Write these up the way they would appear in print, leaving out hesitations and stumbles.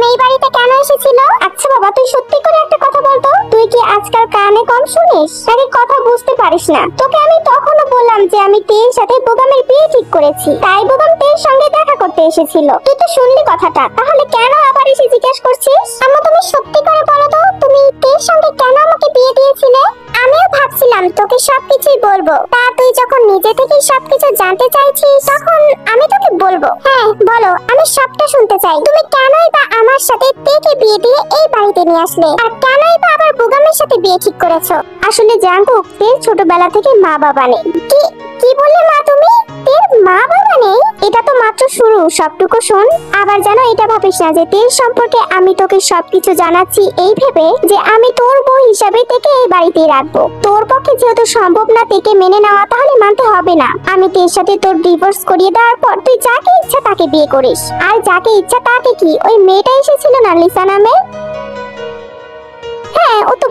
বোগাম এই বাড়িতে কেন এসেছিল? আচ্ছা বাবা, তুই সত্যি করে একটা কথা বলতো, তুই কি আজকাল কানে কম শুনিস নাকি কথা বুঝতে পারিস না? তোকে আমি তখনও বললাম যে আমি তের সাথে বোগামের বিয়ে ঠিক করেছি, তাই বোগাম তের সঙ্গে দেখা করতে এসেছিল। তুই তো শুনলি কথাটা, তাহলে কেন আবার এসে জিজ্ঞেস করছিস? আম্মা তুমি সত্যি করে বলো তো, তুমি তের সঙ্গে কেন আমাকে বিয়ে দিয়েছিলে? আমিও ভাবছিলাম তোকে সবকিছুই বলবো, তা তুই যখন নিজে থেকেই সবকিছু জানতে চাইছিস তখন আমি তোকে বলবো। হ্যাঁ বলো, আমি সবটা শুনতে চাই। তুমি কেনই বা আমার সাথে তেকে বিয়ে দিয়ে এই বাড়িতে নিয়ে আসলে, আর কেনই বা আবার বোগামের সাথে বিয়ে ঠিক করেছো? আসলে জাঙ্কুক, তের ছোটবেলা থেকে মা বাবা নেই। কি বললে মা তুমি? তের মা বাবা নেই? এটা তো মাত্র শুরু, সবটুকু শোন। আবার যেন এটা ভাবিস না যে তের সম্পর্কে আমি তোকে সবকিছু জানাচ্ছি এই ভেবে যে আমি তোর বউ হিসাবে তেকে এই বাড়িতেই রাখবো। তোর পক্ষে যেহেতু সম্ভব না তেকে মেনে নেওয়া, তাহলে মানতে হবে না। আমি তের সাথে তোর ডিভোর্স করিয়ে দেওয়ার পর তুই যাকে ইচ্ছা তাকে বিয়ে করিস। আর যাকে ইচ্ছা তাকে কি, ওই মেয়েটা এসেছিল না লিসা নামে? ও তো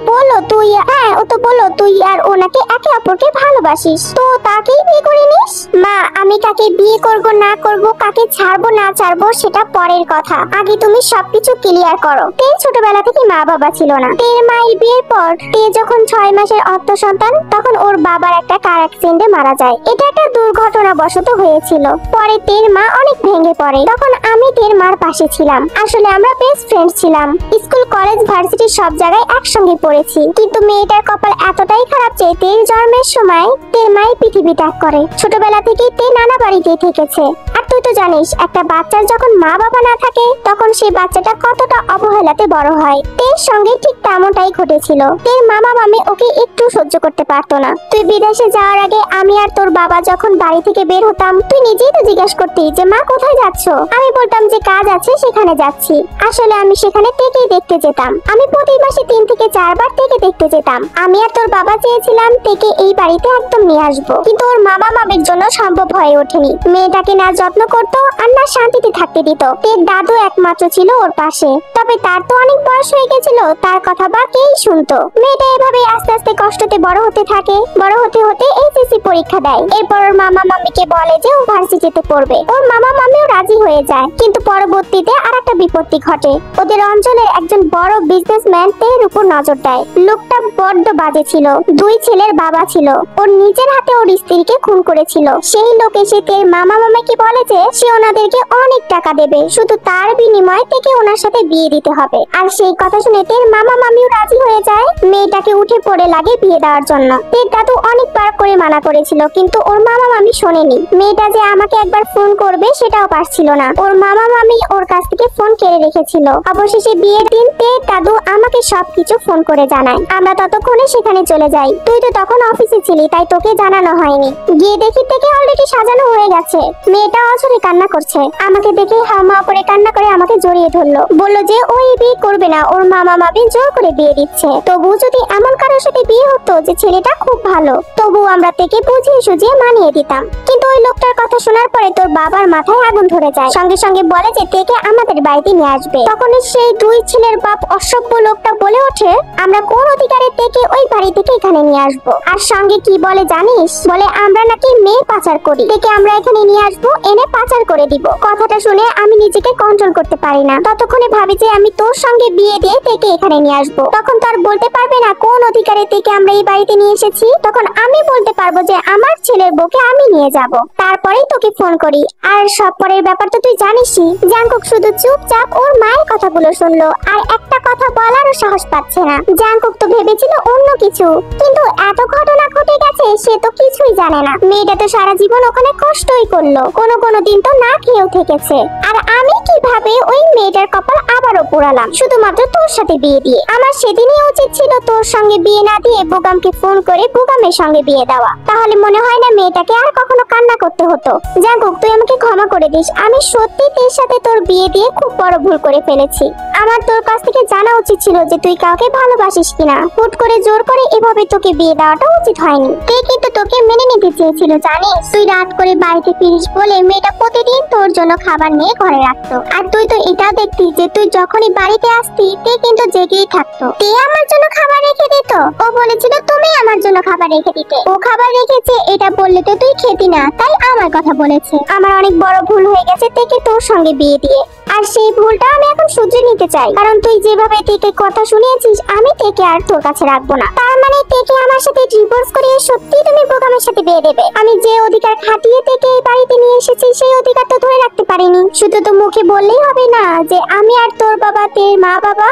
বললো তুই আর ওনাকে একে অপরকে ভালোবাসিস, তো তাকেই বিয়ে করে নিস। মা, আমি কাকে বিয়ে করব না করব, কাকে ছাড়বো না ছাড়বো সেটা পরের কথা, আগে তুমি সবকিছু ক্লিয়ার করো। তের ছোটবেলা থেকে মা বাবা ছিল না। তের মায়ের বিয়ের পর তে যখন 6 মাসের অর্থ সন্তান, তখন ওর বাবার একটা কার অ্যাক্সিডেন্টে মারা যায়। এটা একটা দুর্ঘটনাবশত হয়েছিল। পরে তের মা অনেক ভেঙে পড়ে, তখন আমি তের মার পাশে ছিলাম। আসলে আমরা বেস্ট ফ্রেন্ড ছিলাম, স্কুল কলেজ ভার্সিটি সব জায়গায় একসঙ্গে পড়েছি। কিন্তু মেয়েটার কপাল এতটাই খারাপ যে তের জন্মের সময় তের মাই পৃথিবী ত্যাগ করে। ছোটবেলা থেকেই তে নানা বাড়িতেই থেকেছে। আর তুই তো জানিস, একটা বাচ্চার যখন মা বাবা না থাকে তখন সেই বাচ্চাটা কতটা অবহেলাতে বড় হয়। তের সঙ্গে ঠিক তেমনটাই ঘটেছিল। তের মামা মামি ওকে একটু সহ্য করতে পারতো না। তুই বিদেশে যাওয়ার আগে আমি আর তোর বাবা যখন বাড়ি থেকে বের হতাম, তুই নিজেই তো জিজ্ঞাসা করতি যে মা কোথায় যাচ্ছ? আমি বলতাম যে কাজ আছে সেখানে যাচ্ছি। আসলে আমি সেখানে তেকেই দেখতে যেতাম। আমি প্রতি মাসে 3 থেকে 4 বার তেকে দেখতে যেতাম। আমি আর তোর বাবা চেয়েছিলাম তেকে এই বাড়িতে একদম নিয়ে আসবো, কিন্তু ওর মামা মামির জন্য সম্ভব হয়ে ওঠেনি। মেয়েটাকে না যত্ন করতো আর না শান্তিতে থাকতে দিত। তের দাদু একমাত্র ছিল ওর পাশে, তবে তার তো অনেক বয়স হয়ে গেছিল, তার কথা বা কেই শুনতো। মেয়েটা এভাবে আস্তে আস্তে কষ্টতে বড় হতে থাকে। বড় হতে হতে এইচএসসি পরীক্ষা দেয়। এরপর ওর মামা মামিকে বলে যে ও ভার্সিটিতে পড়বে। ওর মামা মামিও রাজি হয়ে যায়, কিন্তু পরবর্তীতে আরেকটা বিপত্তি ঘটে। ওদের অঞ্চলের একজন বড় বিজনেসম্যান তের উপর নজর দেয়। লোকটা বড্ড বাজে ছিল, 2 ছেলের বাবা ছিল। ওর নিজের হাতে ওর স্ত্রীকে খুন করেছিল। সেই লোক এসে তের মামা মামাকে বলে যে সে ওনাদেরকে অনেক টাকা দেবে, শুধু তার বিনিময়ে তেকে ওনার সাথে বিয়ে দিতে হবে। আর সেই কথা শুনে তের মামা মামিও রাজি হয়ে যায়। মেয়েটাকে উঠে পড়ে লাগে বিয়ে দেওয়ার জন্য। তের দাদু অনেকবার করে মানা করেছিল, কিন্তু ওর মামা মামি শোনেনি। মেয়েটা যে আমাকে একবার ফোন করবে সেটাও পারছিল না। ওর মামা মামি ওর কাছ থেকে ফোন কেড়ে রেখেছিল। অবশেষে বিয়ের দিন তের দাদু আমাকে সবকিছু ফোন করে জানায়। আমরা ততক্ষণে সেখানে চলে যাই। তুই তো তখন অফিসে ছিলি, তাই তোকে জানানো হয়নি। গিয়ে দেখি থেকে অলরেডি সাজানো হয়ে গেছে। মেয়েটা অঝরে কান্না করছে। আমাকে দেখে হামা করে কান্না করে আমাকে জড়িয়ে ধরলো, বললো যে ওই বিয়ে করবে না, ওর মামা মামি জোর করে বিয়ে দিচ্ছে। তবু যদি এমন কারোর সাথে বিয়ে হতো যে ছেলেটা খুব ভালো, তবু আমরা থেকে বুঝিয়ে সুঝিয়ে মানিয়ে দিতাম। কিন্তু ওই লোকটার কথা শোনার পরে তোর বাবার মাথায় আগুন ধরে যায়। সঙ্গে সঙ্গে বলে যে তেকে আমাদের বাড়িতে নিয়ে আসবে। তখন সেই 2 ছেলের বাপ অসভ্য লোকটা বলে ওঠে, আমরা কোন অধিকারে তেকে ওই বাড়ি থেকে এখানে নিয়ে আসবো? আর সঙ্গে কি বলে জানিস? বলে আমরা নাকি মেয়ে পাচার করি, তেকে আমরা এখানে নিয়ে আসবো, এনে পাচার করে দিব। কথাটা শুনে আমি নিজেকে কন্ট্রোল করতে পারি না। ততক্ষণে ভাবি যে আমি তোর সঙ্গে বিয়ে দিয়ে তেকে এখানে নিয়ে আসবো। তখন তো আর বলতে পারবে না কোন অধিকারে তেকে আমরা এই বাড়িতে নিয়ে এসেছি। তখন আমি বলতে পারবো যে আমার ছেলের বউকে আমি নিয়ে যাব, তারপরেই তোকে ফোন করি। আর সব পরের ব্যাপার তো তুই জানিসই। জাঙ্কুক শুধু চুপচাপ ওর মায়ের কথাগুলো শুনলো, আর একটা কথা বলারও সাহস পাচ্ছে না। জাঙ্কুক তো ভেবেছিল অন্য কিছু, কিন্তু এত ঘটনা ঘটে গেছে সে তো কিছুই জানে না। মেয়েটা তো সারা জীবন ওখানে কষ্টই করলো, কোনো দিন তো না খেয়েও থেকেছে। আর আমি কিভাবে ওই মেয়েটার কপাল আবারও পোড়ালাম শুধুমাত্র তোর সাথে বিয়ে দিয়ে? আমার সেদিনই উচিত ছিল তোর সঙ্গে বিয়ে না দিয়ে বোগামকে ফোন করে বোগামের সঙ্গে বিয়ে দেওয়া। তাহলে মনে হয় না মেয়েটাকে আর কখনো কান্না করতে হতো। জাঙ্কুক, তুই আমাকে ক্ষমা করে দিস। আমি সত্যি তোর সাথে তোর বিয়ে দিয়ে খুব বড় ভুল করে ফেলেছি। আমার তোর কাছ থেকে জানা উচিত ছিল যে তুই কাউকে ভালোবাসিস কিনা। হুট করে জোর করে এভাবে তোকে বিয়ে দেওয়াটা উচিত হয়নি। তে কিন্তু তোকে মেনে নিতে চেয়েছিল জানিস। তুই রাত করে বাড়িতে ফিরিস বলে মেয়েটা প্রতিদিন তোর জন্য খাবার নিয়ে ঘরে রাখতো। আর তুই তো এটাও দেখতি যে তুই যখনই বাড়িতে আসতি তে কিন্তু জেগেই থাকতো। তে আমার জন্য খাবার রেখে দিত। ও বলেছিল তুমি আমার জন্য খাবার রেখে দিতে। ও খাবার রেখেছে এটা বললে তো তুই খেতি না, তাই আমার কথা বলেছে। আমার অনেক বড় ভুল হয়ে গেছে তেকে তোর সঙ্গে বিয়ে দিয়ে। আর সেই ভুলটা আমি এখন শুধরে নিতে চাই, কারণ তুই যেভাবে তেকে কথা শুনিয়েছিস আমি তেকে আর তোর কাছে রাখবো না। তার মানে তেকে আমার সাথে ডিভোর্স করিয়ে সত্যি তুমি বোগামের সাথে বিয়ে দেবে? আমি যে অধিকার খাটিয়ে তেকে এই বাড়িতে নিয়ে এসেছি সেই অধিকার তো ধরে রাখতে পারিনি। শুধু তো মুখে বললেই হবে না যে আমি আর তোর বাবা তের মা বাবা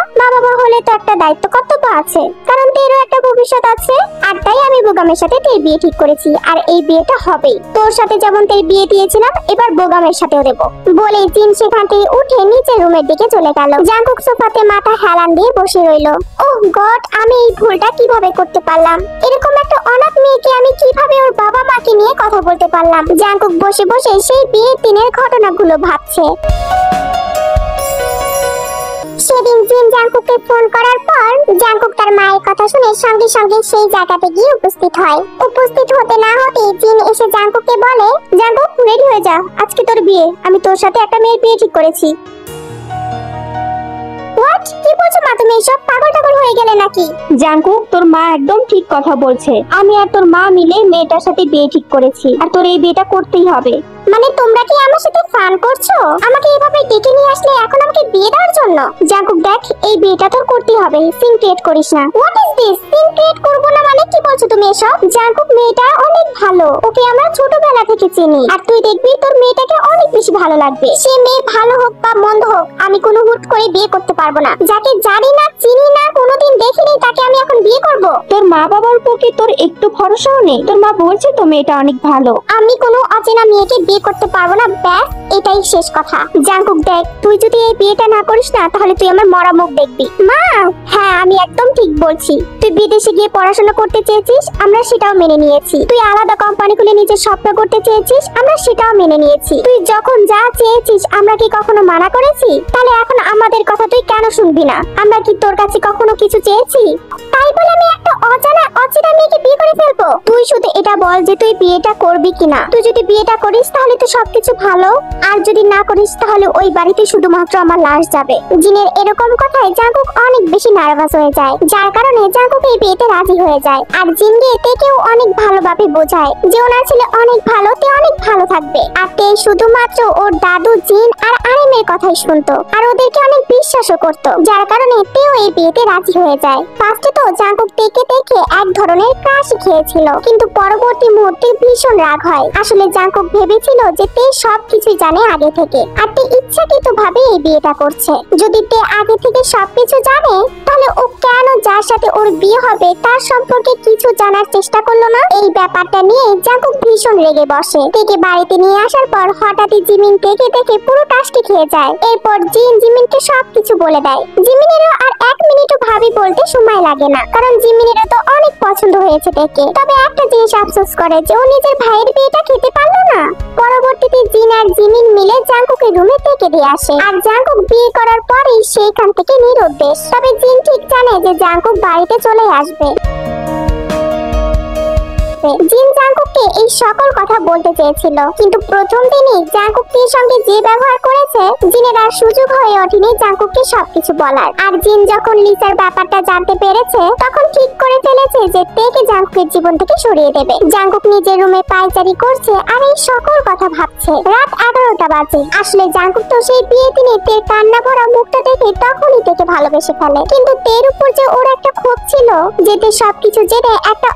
হলে তো একটা দায়িত্ব কর্তব্য আছে, কারণ তেরও একটা ভবিষ্যৎ আছে। আর তাই আমি বোগামের সাথে তের বিয়ে ঠিক করেছি, আর এই বিয়েটা হবেই। তোর সাথে যেমন তের বিয়ে দিয়েছিলাম এবার বোগামের সাথেও দেবো। বলে জিন সেখান থেকে উঠে নিচের রুমের দিকে চলে গেল। জাঙ্কুক সোফাতে মাথা হেলান দিয়ে বসে রইল। ওহ গড, আমি এই ভুলটা কিভাবে করতে পারলাম? এরকম একটা অনাথ মেয়েকে আমি কিভাবে ওর বাবা মাকে নিয়ে কথা বলতে পারলাম? জাঙ্কুক বসে বসে সেই বিয়ের দিনের ঘটনাগুলো ভাবছে। সেদিন জিন জাঙ্কুককে ফোন করার পর জাঙ্কুক তার মায়ের কথা শুনে সঙ্গে সঙ্গে সেই জায়গাতে গিয়ে উপস্থিত হয়। উপস্থিত হতে না হতে জিন এসে জাঙ্কুককে বলে, জাঙ্কুক রেডি হয়ে যা, আজকে তোর বিয়ে। আমি তোর সাথে একটা মেয়ের বিয়ে ঠিক করেছি। হোয়াট? কি বলছো মা তুমি? এসব পাগল টাগল হয়ে গেলে নাকি? জাঙ্কুক, তোর মা একদম ঠিক কথা বলছে। আমি আর তোর মা মিলে মেয়েটার সাথে বিয়ে ঠিক করেছি, আর তোর এই বিয়েটা করতেই হবে। মানে তোমরা কি আমার সাথে ফান করছো? আমাকে এভাবে ডেকে নিয়ে আসলে এখন আমাকে বিয়ে দেওয়ার জন্য? জাঙ্কুক দেখ, এই বিয়েটা তোর করতেই হবে, সিন ক্রিয়েট করিস না। What is this? Scene create করব না মানে কি বলছো তুমি এসব? জাঙ্কুক মেয়েটা অনেক ভালো, ওকে আমরা ছোটবেলা থেকে চিনি। আর তুই দেখবি তোর মেয়েটাকে অনেক বেশি ভালো লাগবে। সে মেয়ে ভালো হোক বা মন্দ হোক, আমি কোনো হুট করে বিয়ে করতে পারবো না। যাকে জানি না চিনি না কোনোদিন দেখিনি তাকে আমি এখন বিয়ে করব? তোর মা বাবার উপর কি তোর একটু ভরসাও নেই? তোর মা বলছে তো মেয়েটা অনেক ভালো। আমি কোনো অচেনা মেয়েকে বিয়ে করতে পারবো না, ব্যাস এটাই শেষ কথা। জাঙ্কুক দেখ, তুই যদি এই বিয়েটা না করিস না তাহলে তুই আমার মরা মুখ দেখবি। মা, হ্যাঁ আমি একদম ঠিক বলছি। তুই বিদেশে গিয়ে পড়াশোনা করতে চেয়েছিস, আমরা সেটাও মেনে নিয়েছি। তুই আলাদা কোম্পানি খুলে নিজের স্বপ্ন করতে চেয়েছিস, আমরা সেটাও মেনে নিয়েছি। তুই যখন যা চেয়েছিস আমরা কি কখনো মানা করেছি? তাহলে এখন আমাদের কথা তুই কেন শুনবি না? আমরা কি তোর কাছে কখনো কিছু চেয়েছি? তাই বলে আমি একটা অচেনা মেয়েকে বিয়ে করে ফেলবো? তুই শুধু এটা বল যে তুই বিয়েটা করবি কিনা। তুই যদি বিয়েটা করিস তাহলে তো সবকিছু ভালো, আর যদি না করিস তাহলে ওই বাড়িতে শুধুমাত্র আমার লাশ যাবে। জিনের এরকম কথায় জাঙ্কুক অনেক বেশি নার্ভাস হয়ে যায়, যার কারণে জাঙ্কুক এই বিয়েতে রাজি হয়ে যায়। আর জিন গিয়ে তেকেও অনেক ভালোভাবে বোঝায় যে ওনার ছেলে অনেক ভালো, তে অনেক ভালো থাকবে। আর তে শুধুমাত্র ওর দাদু জিন আর আরেমের কথাই শুনতো, আর ওদেরকে অনেক বিশ্বাসও করতো, যার কারণে তেও এই বিয়েতে রাজি হয়ে যায়। ফার্স্টে তো জাঙ্কুক তেকে দেখে এক ধরনের ক্রাশ খেয়েছিল, কিন্তু পরবর্তী মুহূর্তে ভীষণ রাগ হয়। আসলে জাঙ্কুক ভেবেছিল যে তে সবকিছু জানে আগে থেকে, আর তে ইচ্ছাকৃত ভাবে এই বিয়েটা করছে। যদি তে আগে থেকে সবকিছু জানে তাহলে ও কেন যার সাথে ওর বিয়ে হবে তার সম্পর্কে কিছু জানার চেষ্টা করলো না? এই ব্যাপারটা নিয়ে জাঙ্কুক ভীষণ রেগে বসে। তেকে বাড়িতে নিয়ে আসার পর হঠাৎই জিমিন তেকে দেখে পুরো টাস্কি খেয়ে যায়। এরপর জিন জিমিনকে সবকিছু বলে দেয়। জিমিনেরও আর এক মিনিটও ভাবি বলতে সময় লাগে না, কারণ জিমিনেরও তো অনেক পছন্দ হয়েছে তেকে। তবে একটা জিনিস আফসোস করে যে ও নিজের ভাইয়ের বিয়েটা খেতে পারলো না। পরবর্তীতে জিন আর জিমিন মিলে জাঙ্কুকের রুমে তেকে দিয়ে আসে, আর জাঙ্কুক বিয়ে করার পরেই সেইখান থেকে নিরুদ্দেশ। তবে জিন ঠিক জানে যে জাঙ্কুক বাড়িতে চলে আসবে। জিন জাঙ্কুককে এই সকল কথা বলতে চেয়েছিল, কিন্তু প্রথম দিনই জাঙ্কুকের সঙ্গে যে ব্যবহার করেছে জিনের আর সুযোগ হয়ে ওঠেনি জাঙ্কুককে সবকিছু বলার। আর জিন যখন লিসার ব্যাপারটা জানতে পেরেছে তখন ঠিক করে ফেলেছে যে তেকে জাঙ্কুকের জীবন থেকে সরিয়ে দেবে। জাঙ্কুক নিজের রুমে পায়চারি করছে আর এই সকল কথা ভাবছে। রাত 11টা বাজে। আসলে জাঙ্কুক তো সেই বিয়ে দিনে তের কান্না ভরা মুখটা দেখে তখনই তেকে ভালোবেসে ফেলে, কিন্তু তের উপর যে ওর একটা ক্ষোভ ছিল যে তে সবকিছু জেনে একটা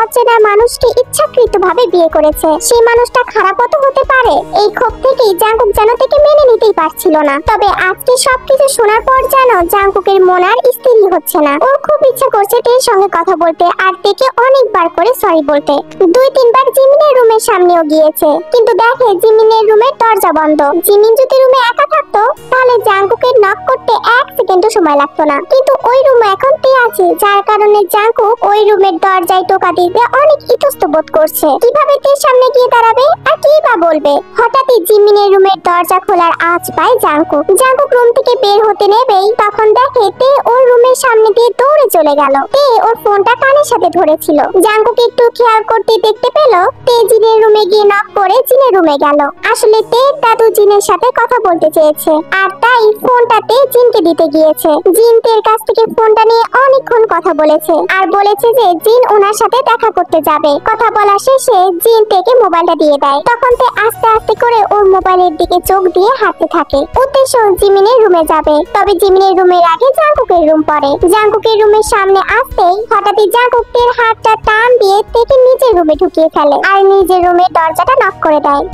অচেনা মানুষকে ইচ্ছাকৃতভাবে বিয়ে করেছে। সেই মানুষটা খারাপও তো হতে পারে। এই ক্ষোভ থেকেই জাঙ্কুক যেন থেকে মেনে নিতেই পারছিল না। তবে আজকে সবকিছু শোনার পর যেন জাঙ্কুকের মন আর স্থির হচ্ছে না। ওর খুব ইচ্ছা করছে তের সঙ্গে কথা বলতে আর তেকে অনেকবার করে সরি বলতে। 2-3 বার জিমিনের রুমের সামনেও গিয়েছে, কিন্তু দেখে জিমিনের রুমের দরজা বন্ধ। জিমিন যদি রুমে একা থাকতো তাহলে জাঙ্কুকের নক করতে 1 সেকেন্ডও সময় লাগতো না। কিন্তু ওই রুমে এখন তে আছে, যার কারণে জাঙ্কুক ওই রুমের দরজায় টোকা দিতে অনেক ইতস্ত বোধ করছে। কিভাবে তের সামনে গিয়ে দাঁড়াবে আর কি বা বলবে? হঠাৎই জিমিনের রুমের দরজা খোলার আওয়াজ পায় জাঙ্কুক। জাঙ্কুক রুম থেকে বের হতে নেবেই তখন দেখে তে ওর রুমের সামনে দিয়ে দৌড়ে চলে গেল। তে ওর ফোনটা কানের সাথে ধরেছিল। জাঙ্কুক একটু খেয়াল করতে দেখতে পেল তে জিনের রুমে গিয়ে নক করে জিনের রুমে গেল। আসলে তে দাদু জিনের সাথে কথা বলতে চেয়েছে আর তাই ফোনটাতে জিনকে দিতে গিয়েছে। জিন তের কাছ থেকে ফোনটা নিয়ে অনেকক্ষণ কথা বলেছে আর বলেছে যে জিন ওনার সাথে দেখা করতে যাবে। কথা বলা শেষে জিন তেকে মোবাইলটা দিয়ে দেয়। তখন তে আস্তে আস্তে করে ওর মোবাইলের দিকে চোখ দিয়ে হাঁটতে থাকে। উদ্দেশ্য জিমিনের রুমে যাবে। তবে জিমিনের রুমের আগে জাঙ্কুকের রুম পড়ে। জাঙ্কুকের রুমের সামনে আসতেই হঠাৎই জাঙ্কুক তের হাতটা টান দিয়ে তেকে নিজের রুমে ঢুকিয়ে ফেলে আর নিজের রুমের দরজাটা নক করে দেয়।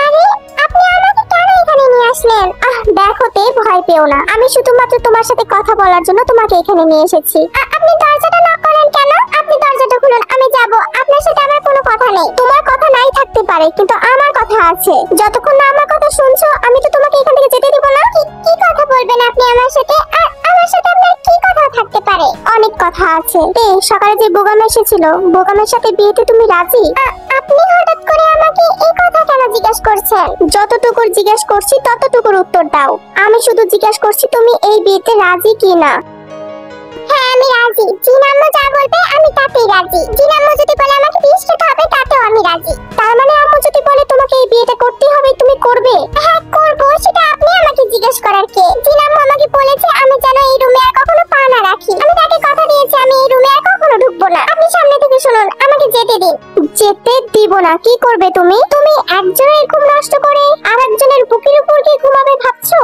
আরে আপনি আমাকে কেন এখানে নিয়ে আসলেন? দেখো তে, ভয় পেও না, আমি শুধুমাত্র তোমার সাথে কথা বলার জন্য তোমাকে এখানে নিয়ে এসেছি। আপনি দরজাটা নক করেন কেন? আপনি দরজাটা খুলুন, আমি যাব। আপনার সাথে আমার কোনো কথা নেই। তোমার কথা নাই থাকতে পারে, কিন্তু আমার কথা আছে। যতক্ষণ না আমার কথা শুনছো আমি তো তোমাকে এখান থেকে যেতে দিব না। কি কথা বলবেন আপনি আমার সাথে? আর আমার সাথে আপনার কি কথা থাকতে পারে? অনেক কথা আছে। তে, সকালে যে বোগাম এসেছিল, বোগামের সাথে বিয়েতে তুমি রাজি? আপনি হঠাৎ করে আমাকে এই কথা কেন জিজ্ঞেস করছেন? যতটুকু জিজ্ঞেস করছি ততটুকুর উত্তর দাও। আমি শুধু জিজ্ঞেস করছি তুমি এই বিয়েতে রাজি কিনা। হ্যাঁ আমি রাজি। জিনাম্মু যা বলবে আমি তাতেই রাজি। জিনাম্মু যদি বলে আমাকে বিয়ে খেতে হবে তাতেও আমি রাজি। তার মানে আম্মু যদি বলে তোমাকে এই বিয়েটা করতেই হবে তুমি করবে? হ্যাঁ করব। সেটা আপনি আমাকে জিজ্ঞেস করার কে? জিনাম্মু আমাকে বলেছে আমি যেন এই রুমে আর কখনো পা না রাখি। আমি তাকে কথা দিয়েছি আমি এই রুমে আর কখনো ঢুকবো না। আপনি সামনে থেকে শুনুন, আমাকে যেতে দিন। যেতে দিব না? কি করবে তুমি? তুমি একজনের ঘুম নষ্ট করে আরেকজনের বুকের উপর কি ঘুমাবে ভাবছো?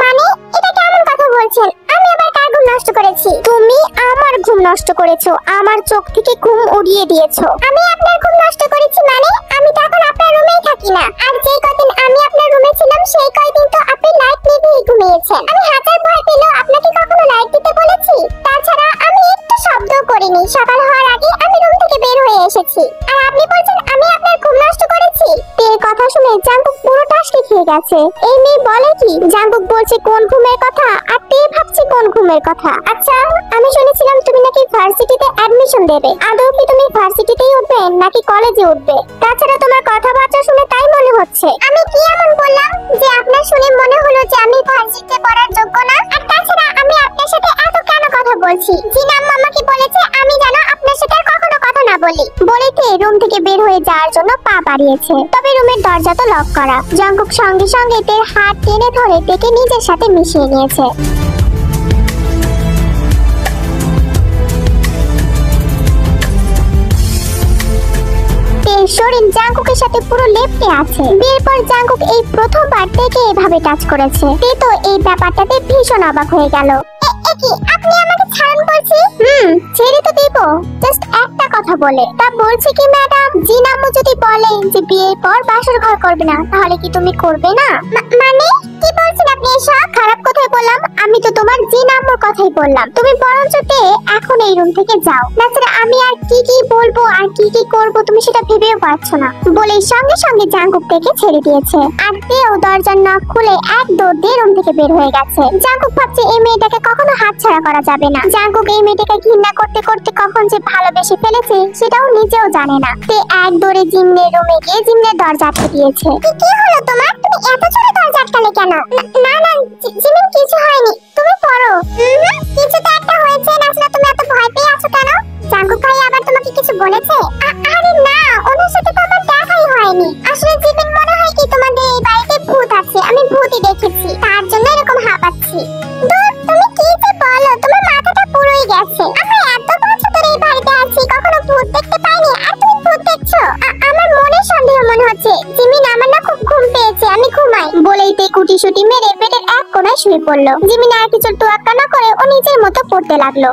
মানে এটা কেমন কথা বলছেন? আমি আবার কার ঘুম নষ্ট করেছি? তুমি আমার ঘুম নষ্ট করেছো, আমার চোখ থেকে ঘুম উড়িয়ে দিয়েছো। আমি আপনার ঘুম নষ্ট করেছি মানে? আমি তো এখন আপনার রুমেই থাকি না। আর যেই কদিন আমি আপনার রুমে ছিলাম সেই কয়দিন তো আপনি লাইট নিভিয়ে ঘুমিয়েছেন। আমি হাজার ভয় পেলেও আপনাকে কখনো লাইট দিতে বলেছি? তাছাড়া আমি একটু শব্দও করিনি। সকাল হওয়ার আগে আমি রুম থেকে বের হয়ে এসেছি। আর আপনি বলছেন আমি আপনার ঘুম নষ্ট করেছি? তের কথা শুনে জাঙ্কুক পুরো টাসকে খেয়ে গেছে। এই মেয়ে বলে কি? জাঙ্কুক বলছে কোন ঘুমের কথা আর তে ভাবছে কোন ঘুমের কথা। আচ্ছা, আমি শুনেছিলাম তুমি নাকি ভার্সিটিতে অ্যাডমিশন দেবে। আদৌ কি তুমি ভার্সিটিতেই উঠবে নাকি কলেজে উঠবে? তাছাড়া তোমার কথাবার্তা শুনে তাই মনে হচ্ছে। আমি কি এমন বললাম যে আপনার শুনে মনে হলো যে আমি ভার্সিটিতে পড়ার যোগ্য না? আর তাছাড়া আমি আপনার সাথে এত কেন কথা বলছি? জিনাম্মু আমাকে বলেছে আমি যেন আপনার সাথে আর কখনো কথা না বলি। বলেতে রুম থেকে বের হয়ে যাওয়ার জন্য পা বাড়িয়েছে। তবে রুমের দরজা তো লক করা। জাঙ্কুক সঙ্গে সঙ্গে তের হাত টেনে ধরে তেকে নিজের সাথে মিশিয়ে নিয়েছে। শরীর জাঙ্কুকের সাথে পুরো লেপ্টে আছে। বিয়ের পর জাঙ্কুক এই প্রথমবার তেকে এভাবে টাচ করেছে। তে তো এই ব্যাপারটাতে ভীষণ অবাক হয়ে গেল। কি আপনি আমাকে ছাড়ুন বলছি? ছেড়ে তো দিব, জাস্ট একটা কথা বলে। তা বলছি কি ম্যাডাম, জিনাম্মু যদি বলে যে বিয়ের পর বাসর ঘর করবে না তাহলে কি তুমি করবে না? মানে কি বলছেন আপনি এসব? খারাপ কথাই বললাম? আমি তো তোমার জিনাম্মুর কথাই বললাম। তুমি বরঞ্চ তে এখন এই রুম থেকে যাও। তাছাড়া আমি আর কি কি বলবো আর কি কি করব তুমি সেটা ভেবেও পারছো না। বলেই সঙ্গে সঙ্গে জাঙ্কুক থেকে ছেড়ে দিয়েছে। আর তেও দরজার নখ খুলে এক দৌড় দিয়ে রুম থেকে বের হয়ে গেছে। জাঙ্কুক ভাবছে এই মেয়েটাকে কখনো হাতছাড়া করা যাবে না। জাঙ্কুক এই মেয়েটাকে ঘৃণা করতে করতে কখন যে ভালোবেসে ফেলেছে সেটাও নিজেও জানে না। তে এক দৌড়ে জিমনের রুমে গিয়ে জিমনের দরজা আটকে দিয়েছে। কি হলো তোমার? তুমি এত জোরে দরজা আটকালে কেন? না না জিমিন কিছু হয়নি, তুমি পড়ো। কিছু তো একটা হয়েছে, নাছলা তুমি এত ভয় পেয়ে আছো কেন? জাঙ্কুক ভাই আবার তোমাকে কিছু বলেছে? আরে না, ওনার সাথে তো আমার দেখাই হয়নি। আসলে জিমিন মনে হয় কি তোমাদের এই বাড়িতে ভূত আছে, আমি ভূতই দেখেছি, তার জন্য এরকম হাঁপাচ্ছি। দূর, তুমি কি যে বলো, তোমার মাথাটা পুরোই গেছে। আমরা এত বছর ধরে এই বাড়িতে আছি, কখনো ভূত দেখতে পাইনি, আর তুমি ভূত দেখছো? আমার মনে সন্দেহ মনে হচ্ছে। জিমিন আমার না খুব ঘুম পেয়েছে, আমি ঘুমাই। বলেই তে কুটিসুটি মেরে বেডের এক কোণায় শুয়ে পড়লো। জিমিন আর কিছু তোয়াক্কা না করে ও নিজের মতো পড়তে লাগলো।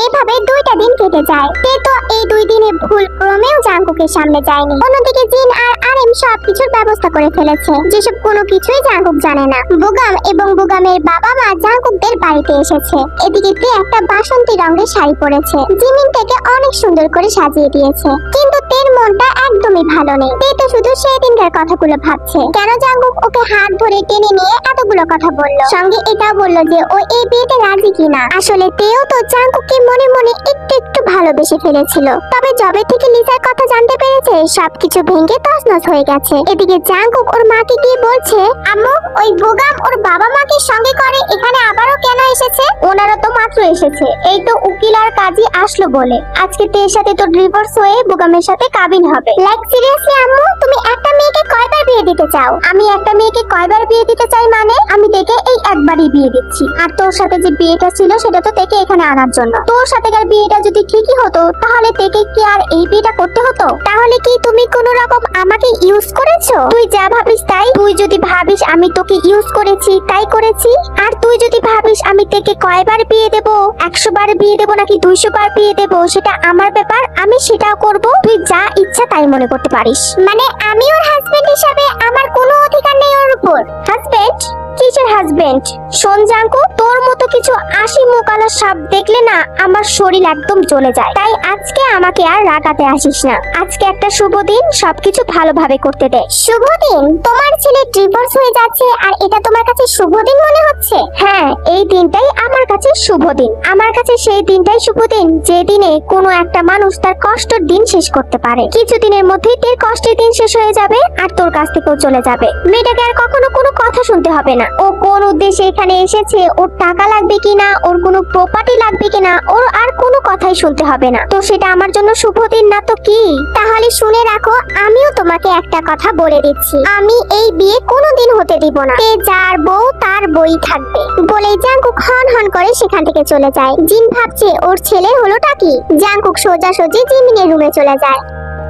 এভাবে 2টা দিন কেটে যায়। তে তো এই 2 দিনে ভুল ক্রমেও জাঙ্কুকের সামনে যায়নি। অন্যদিকে জিন আর আরএম সবকিছুর ব্যবস্থা করে ফেলেছে, যেসব কোনো কিছুই জাঙ্কুক জানে না। বুগাম এবং বুগামের বাবা মা জাঙ্কুকদের বাড়িতে এসেছে। এদিকে তে একটা বাসন্তী রঙের শাড়ি পরেছে। জিমিন থেকে অনেক সুন্দর করে সাজিয়ে দিয়েছে, কিন্তু তের মনটা একদমই ভালো নেই। তে তো শুধু সেই দিনকার কথাগুলো ভাবছে, কেন জাঙ্কুক ওকে হাত ধরে টেনে নিয়ে এতগুলো কথা বললো, সঙ্গে এটাও বললো যে ও এই বিয়েতে রাজি কিনা। আসলে তেও তো জাঙ্কুককে মনে মনে একটু একটু ভালোবেসে ফেলেছিল, তবে যবে থেকে লিসার কথা জানতে পেরেছে সবকিছু ভেঙে তছনছ হয়ে গেছে। এদিকে জাঙ্কুক ওর মাকে গিয়ে বলছে, আম্মু ওই বুগাম ওর বাবা মাকে সঙ্গে করে এখানে আবারও কেন এসেছে? ওনারা তো মাত্র এসেছে, এই তো উকিল আর কাজী আসলো বলে। আজকে তের সাথে তো ডিভোর্স হয়ে বুগামের সাথে কাবিন হবে। লাইক সিরিয়াসলি আম্মু, তুমি একটা মেয়েকে কয়বার বিয়ে দিতে চাও? আমি একটা মেয়েকে কয়বার বিয়ে দিতে চাই মানে? আমি তেকে এই একবারই বিয়ে দিচ্ছি। আর তোর সাথে যে বিয়েটা ছিল সেটা তো তেকে এখানে আনার জন্য। তোর সাথেকার বিয়েটা যদি ঠিকই হতো তাহলে তেকে কি আর এই বিয়েটা করতে হতো? তাহলে কি তুমি কোন রকম আমাকে ইউজ করেছো? তুই যা ভাবিস তাই। তুই যদি ভাবিস আমি তোকে ইউজ করেছি তাই করেছি, আর তুই যদি ভাবিস আমি তেকে কয়বার বিয়ে দেব, 100 বার বিয়ে দেব নাকি 200 বার বিয়ে দেব, সেটা আমার ব্যাপার, আমি সেটাও করব। তুই যা ইচ্ছা তাই মনে করতে পারিস। মানে আমি ওর হাজবেন্ড হিসাবে আমার কোনো অধিকার নেই ওর উপর? হাজবেন্ড? কিসের হাজবেন্ড? শোন জাঙ্কু, তোর মতো কিছু 80 মুকালা সাপ দেখলে না আমার শরীর একদম জ্বলে যায়। তাই আজকে আমাকে আর রাগাতে আসিস না। আজকে একটা শুভ দিন, সবকিছু ভালোভাবে করতে দে। শুভ দিন? তোমার ছেলে ডিভোর্স হয়ে যাচ্ছে আর এটা তোমার কাছে শুভ দিন মনে হচ্ছে? হ্যাঁ, এই দিনটাই আমার কাছে শুভ দিন। আমার কাছে সেই দিনটাই শুভ দিন যে দিনে কোনো একটা মানুষ তার কষ্টের দিন শেষ করতে পারে। কিছুদিনের মধ্যেই তোর কষ্টের দিন শেষ হয়ে যাবে আর তোর কাছ থেকেও চলে যাবে। মেয়েটাকে আর কখনো কোনো কথা শুনতে হবে না। ও কোন উদ্দেশ্যে এখানে এসেছে, ওর টাকা লাগবে কিনা, ওর কোনো প্রপার্টি লাগবে কিনা, ওর আর কোনো কথাই শুনতে হবে না। তো সেটা আমার জন্য শুভ দিন না তো কি? তাহলে শুনে রাখো, আমিও তোমাকে একটা কথা বলে দিচ্ছি, আমি এই বিয়ে কোনোদিন হতে দিব না। তে যার বউ তার বই থাকবে। বলে জাঙ্কুক হন হন করে সেখান থেকে চলে যায়। জিন ভাবছে ওর ছেলে হলোটা কি। জাঙ্কুক সোজাসুজি জিমিনের রুমে চলে যায়।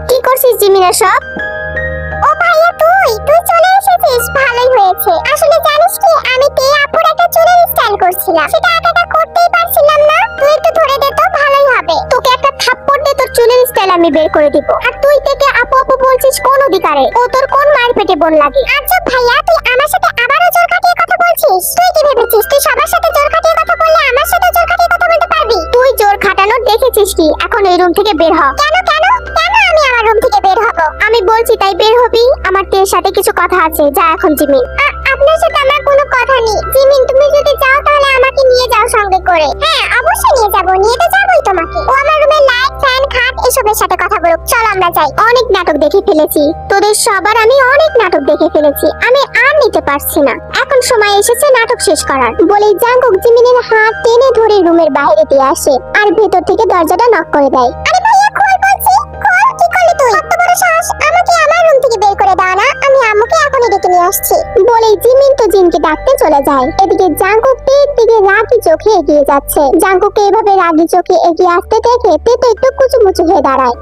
কি করছিস জিমিনের সব? ও ভাইয়া তুই চলে এসেছিস, ভালোই হয়েছে। আসলে জানিস কি, আমি তে আপুর একটা চুলের স্টাইল করছিলাম, সেটা একা করতেই পারছিলাম না। তুই একটু ধরে দে তো, ভালোই হবে। তোকে একটা থাপ্পড় দে, তোর চুলের স্টাইল আমি বের করে দিব। আর তুই থেকে আপু আপু বলছিস কোন অধিকারে? ও তোর কোন মায়ের পেটে বোন লাগে? আচ্ছা ভাইয়া, তুই আমার সাথে আবারও জোর খাটিয়ে কথা বলছিস? তুই কি ভেবেছিস তুই সবার সাথে জোর খাটিয়ে কথা বললে আমার সাথে জোর খাটিয়ে কথা বলতে পারবি? তুই জোর খাটানো দেখেছিস কি? এখন এই রুম থেকে বের হ। কেন কেন কেন আমি আমার রুম থেকে বের হব? আমি বলছি তাই বের হবি। আমার তের সাথে কিছু কথা আছে, যা এখন জিমিন। আপনার সাথে আমার কোনো কথা নেই। জিমিন, তুমি যদি যাও তাহলে আমাকে নিয়ে যাও সঙ্গে করে। হ্যাঁ অবশ্যই নিয়ে যাবো, নিয়ে তো যাবোই তোমাকে। ও আমার রুমে লাইট ফ্যান খাট এসবের সাথে কথা বলুক। চল আমরা যাই। অনেক নাটক দেখে ফেলেছি, তোদের সবার আমি অনেক নাটক দেখে ফেলেছি, আমি আর নিতে পারছি না। এখন সময় এসেছে নাটক শেষ করার। বলে জাঙ্কুক জিমিনের হাত টেনে ধরে রুমের বাইরে দিয়ে আসে আর ভেতর থেকে দরজাটা নক করে দেয়। আরে ভাইয়া খোল বলছি, খোল। কি করলি তুই? এত বড় সাহস! আমাকে আমার রুম থেকে বের করে দাও না, আমি আম্মুকে এখনই ডেকে নিয়ে আসছি। বলে জিমিন তো জিনকে ডাকতে চলে যায়। এদিকে জাঙ্কুক তের দিকে রাগি চোখে এগিয়ে যাচ্ছে। জাঙ্কুককে এভাবে রাগি চোখে এগিয়ে আসতে দেখে তে তো একটু কুচুমুচু হয়ে দাঁড়ায়।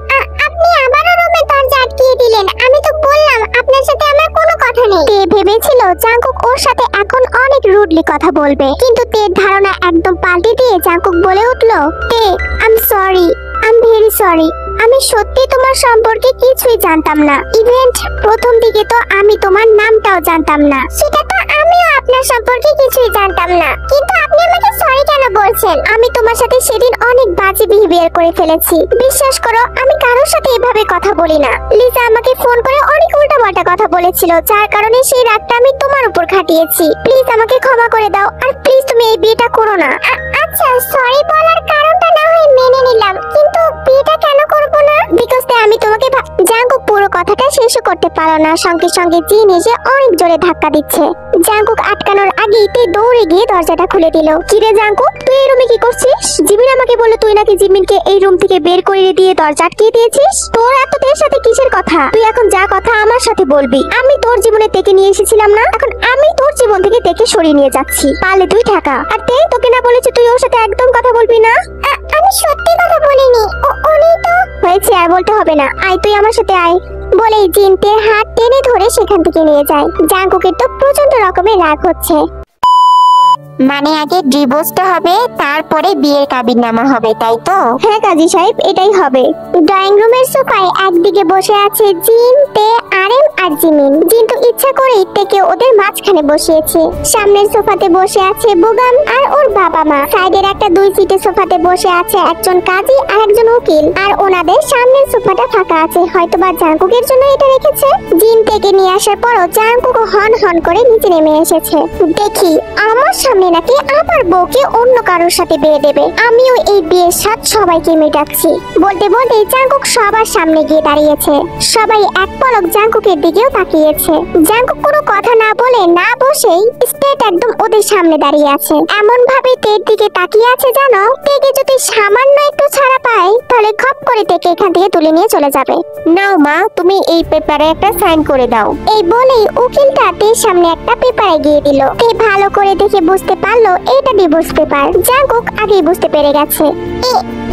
আপনি আবারও রুমের দরজা আটকিয়ে দিলেন। আমি তো বললাম আপনার সাথে আমার কোনো কথা নেই। তে ভেবেছিল জাঙ্কুক ওর সাথে এখন অনেক রুডলি কথা বলবে, কিন্তু তের ধারণা একদম পাল্টে দিয়ে জাঙ্কুক বলে উঠলো, তে I am sorry, I am very sorry. আমি সত্যি তোমার সম্পর্কে কিছুই জানতাম না। ইভেন্ট প্রথম দিকে তো আমি তোমার নামটাও জানতাম না। সেটা তো আমিও আপনার সম্পর্কে কিছুই জানতাম না, কিন্তু আপনি আমাকে সরি কেন বলছেন? আমি তোমার সাথে সেদিন অনেক বাজে বিহেভিয়ার করে ফেলেছি। বিশ্বাস করো, আমি কারোর সাথে এভাবে কথা বলি না। লিজা আমাকে ফোন করে অনেক উল্টাপাল্টা কথা বলেছিল, যার কারণে সেই রাগটা আমি তোমার উপর খাটিয়েছি। প্লিজ আমাকে ক্ষমা করে দাও, আর প্লিজ তুমি এই বিয়েটা করো না। আচ্ছা, সরি বলার কারণটা না হয় মেনে নিলাম, কিন্তু বিয়েটা কেন করব না? বিকজ আমি তোমাকে জাঙ্কুক পুরো কথাটা শেষ করতে পারো না, সঙ্গে সঙ্গে জিন এসে অনেক জোরে ধাক্কা দিচ্ছে। জাঙ্কুক আটকানোর আগেই তে দৌড়ে গিয়ে দরজাটা খুলে দিল। কিরে জাঙ্কুক, তুই এই রুমে কি করছিস? জিমিন আমাকে বললো তুই নাকি জিমিনকে এই রুম থেকে বের করে দিয়ে দরজা আটকিয়ে দিয়েছিস। তোর এত তের সাথে কিসের কথা? তুই এখন যা কথা আমার সাথে বলবি। আমি তোর জীবনে তেকে নিয়ে এসেছিলাম না, এখন আমি তোর জীবন থেকে তেকে সরিয়ে নিয়ে যাচ্ছি। পারলে তুই ঠেকা। আর তে তোকে না বলেছি তুই ওর সাথে একদম কথা বলবি না? আমি সত্যি কথা বলিনি। উনি তো হয়েছে, আর বলতে হবে না। আয় তুই আমার সাথে আয়। বলেই জিন তের হাত টেনে ধরে সেখান থেকে নিয়ে যায়। জাঙ্কুকের তো প্রচন্ড রকমের রাগ হচ্ছে। মানে আগে ডিভোর্সটা হবে, তারপরে বিয়ের কাবিননামা হবে, তাই তো? হ্যাঁ কাজী সাহেব, এটাই হবে। ড্রয়িং রুমের সোফায় একদিকে বসে আছে জিন, তে, আরেম আর জিমিন। জিন তো ইচ্ছা করেই তেকে ওদের মাঝখানে বসিয়েছে। সামনের সোফাতে বসে আছে বুগাম আর ওর বাবা মা। সাইডের একটা 2 সিটের সোফাতে বসে আছে একজন কাজী আর একজন উকিল। আর ওনাদের সামনের সোফাটা ফাঁকা আছে, হয়তোবা জাঙ্কুকের জন্য এটা রেখেছে। জিন থেকে নিয়ে আসার পরও জাঙ্কুক হন হন করে নিচে নেমে এসেছে। দেখি আমার সামনে নাকি আমার বউকে অন্য কারোর সাথে বিয়ে দেবে, আমিও এই বিয়ের স্বাদ সবাইকে মেটাচ্ছি। বলতে বলতে জাঙ্কুক সবার সামনে গিয়ে দাঁড়িয়েছে। সবাই এক পলক জাঙ্কুকের দিকেও তাকিয়েছে। জাঙ্কুক কোনো কথা না বলে না বসেই স্টেট একদম ওদের সামনে দাঁড়িয়ে আছে। এমন ভাবে তের দিকে তাকিয়ে আছে জানো, তেকে যদি সামান্য একটু ছাড়া পায় তাহলে খপ করে তেকে এখান থেকে তুলে নিয়ে চলে যাবে। নাও মা, তুমি এই পেপারে একটা সাইন করে দাও। এই বলেই উকিলটা তের সামনে একটা পেপার এগিয়ে দিল। তে ভালো করে দেখে বুঝতে পারলো এটা ডিভোর্স পেপার। জাঙ্কুক আগেই বুঝতে পেরে গেছে।